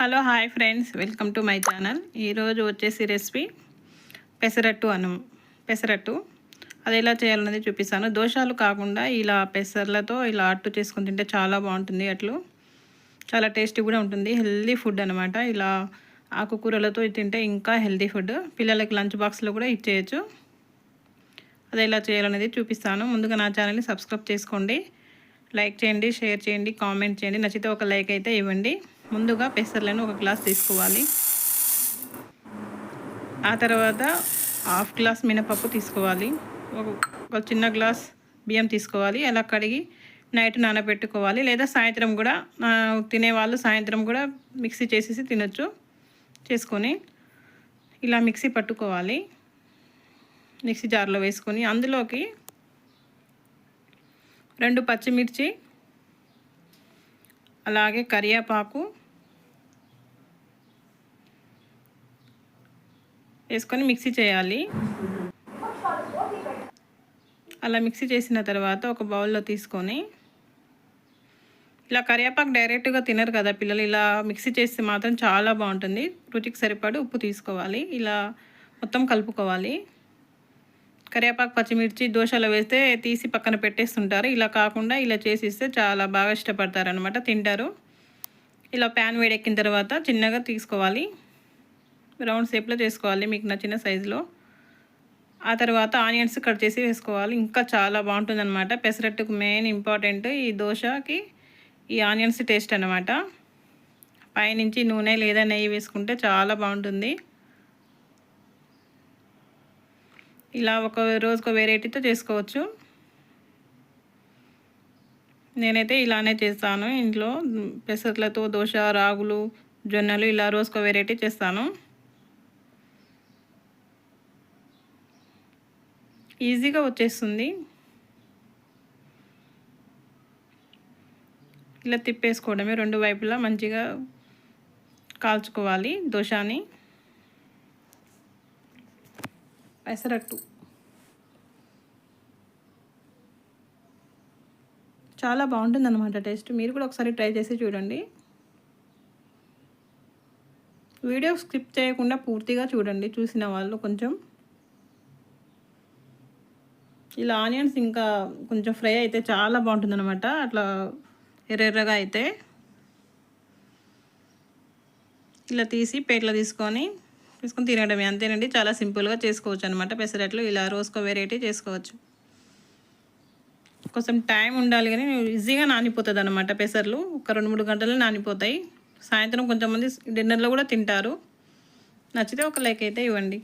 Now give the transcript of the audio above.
Hello hi friends, welcome to my channel. ఈరోజు వచ్చేసి recipe pesarattu pesarattu అది ఎలా చేయాలనేది చూపిస్తాను. దోశలు కాకుండా ఇలా పెసర్లతో ఇలా అట్టు చేసుకుని తింటే చాలా బాగుంటుంది. అట్లు చాలా టేస్టీ కూడా ఉంటుంది. హెల్దీ ఫుడ్ అనమాట. ఇలా ఆకుకూరలతో తింటే ఇంకా హెల్దీ ఫుడ్. పిల్లలకి లంచ్ బాక్స్లో కూడా ఇచ్చేయచ్చు. అది ఎలా చేయాలనేది చూపిస్తాను. ముందుగా నా ఛానల్ని సబ్స్క్రైబ్ చేసుకోండి, లైక్ చేయండి, షేర్ చేయండి, కామెంట్ చేయండి. నచ్చితే ఒక లైక్ అయితే ఇవ్వండి. ముందుగా పెసర్లను ఒక గ్లాస్ తీసుకోవాలి. ఆ తర్వాత హాఫ్ గ్లాస్ మినపప్పు తీసుకోవాలి. ఒక చిన్న గ్లాస్ బియ్యం తీసుకోవాలి. అలా కడిగి నైట్ నానబెట్టుకోవాలి. లేదా సాయంత్రం కూడా తినేవాళ్ళు సాయంత్రం కూడా మిక్సీ చేసేసి తినొచ్చు. చేసుకొని ఇలా మిక్సీ పట్టుకోవాలి. మిక్సీ జార్లో వేసుకొని అందులోకి 2 పచ్చిమిర్చి, అలాగే కరివేపాకు వేసుకొని మిక్సీ చేయాలి. అలా మిక్సీ చేసిన తర్వాత ఒక బౌల్లో తీసుకొని, ఇలా కరివేపాకు డైరెక్ట్గా తినరు కదా పిల్లలు, ఇలా మిక్సీ చేస్తే మాత్రం చాలా బాగుంటుంది. రుచికి సరిపడి ఉప్పు తీసుకోవాలి. ఇలా మొత్తం కలుపుకోవాలి. కరివేపాకు పచ్చిమిర్చి దోశలో వేస్తే తీసి పక్కన పెట్టేస్తుంటారు. ఇలా కాకుండా ఇలా చేసిస్తే చాలా బాగా ఇష్టపడతారు అనమాట, తింటారు. ఇలా ప్యాన్ వేడెక్కిన తర్వాత చిన్నగా తీసుకోవాలి. రౌండ్ షేప్లో చేసుకోవాలి, మీకు నచ్చిన సైజులో. ఆ తర్వాత ఆనియన్స్ కట్ చేసి వేసుకోవాలి. ఇంకా చాలా బాగుంటుంది అనమాట. పెసరట్టుకు మెయిన్ ఇంపార్టెంట్ ఈ దోశకి ఈ ఆనియన్స్ టేస్ట్ అనమాట. పైనుంచి నూనె లేదా నెయ్యి వేసుకుంటే చాలా బాగుంటుంది. ఇలా ఒక రోజుకు వెరైటీతో చేసుకోవచ్చు. నేనైతే ఇలానే చేస్తాను ఇంట్లో. పెసర్లతో దోశ, రాగులు, జొన్నలు ఇలా రోజుకో వెరైటీ చేస్తాను. ఈజీగా వచ్చేస్తుంది. ఇలా తిప్పేసుకోవడమే. 2 వైపులా మంచిగా కాల్చుకోవాలి దోశని. పెసరట్టు చాలా బాగుంటుంది అన్నమాట టేస్ట్. మీరు కూడా ఒకసారి ట్రై చేసి చూడండి. వీడియో స్కిప్ చేయకుండా పూర్తిగా చూడండి, చూసిన వాళ్ళు కొంచెం. ఇలా ఆనియన్స్ ఇంకా కొంచెం ఫ్రై అయితే చాలా బాగుంటుంది అనమాట. అట్లా ఎర్రగా అయితే ఇలా తీసి ప్లేట్లో తీసుకొని తినడమే, అంతేనండి. చాలా సింపుల్గా చేసుకోవచ్చు అనమాట పెసరట్లు. ఇలా రోజుకో వెరైటీ చేసుకోవచ్చు. కొంచెం టైం ఉండాలి కానీ ఈజీగా నానిపోతుంది అనమాట. పెసర్లు ఒక 2-3 గంటలు నానిపోతాయి. సాయంత్రం కొంతమంది డిన్నర్లో కూడా తింటారు. నచ్చితే ఒక లైక్ అయితే ఇవ్వండి.